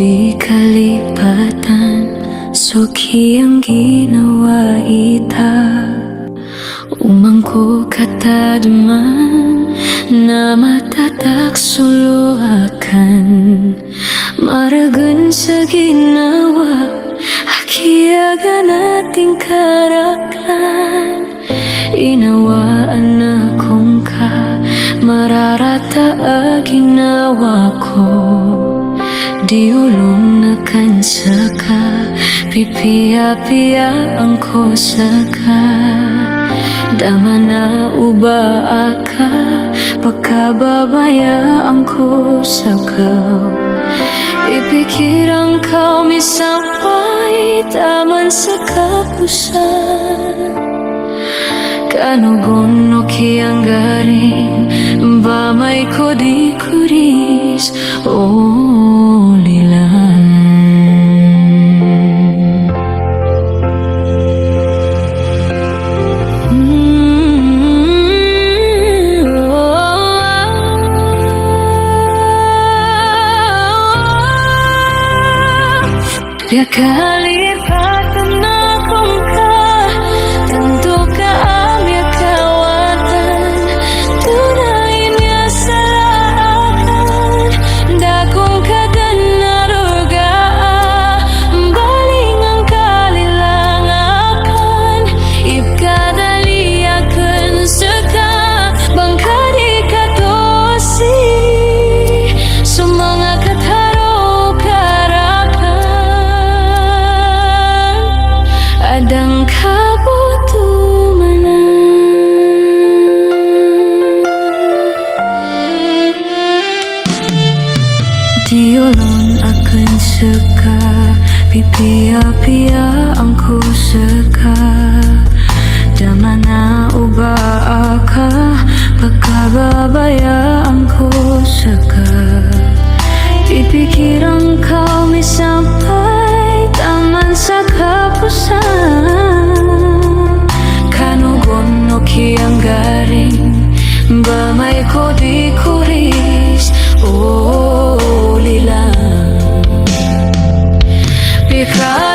di kalipatan, suki ang ginawa ita. Umangko katadman na matatak suluakan, maragan sa ginawa akiaga nating karaklan. Inawaan akong ka, mararata ginawa ko. Di ulong na kansa ka, pipia-pia ang kosa ka. Dama na uba ka, pagkababaya ang kosa ka. Ipikir ang kau misampay, taman sa kapusan. Kanugon no kiyang garing, bamay ko di kuris, oh lilan. Ya kalipatan akong ka, tentu ka amya kawatan. Tunayin niya sa akan, dakong kadanaruga. Baling ang kalilangakan, ipkadaliakan seka, bangkadi katosi, sumanga kataro karakan. Adang kabutumanan, diulon akan seka, pipia-pia ang kusaka. Damana uba ka, pagkababaya ang kusaka. Ipikir ang kau misampay, taman sa kapusan. Kanugon no kiyang garing, bamay ko di kuris, oh lilang. Because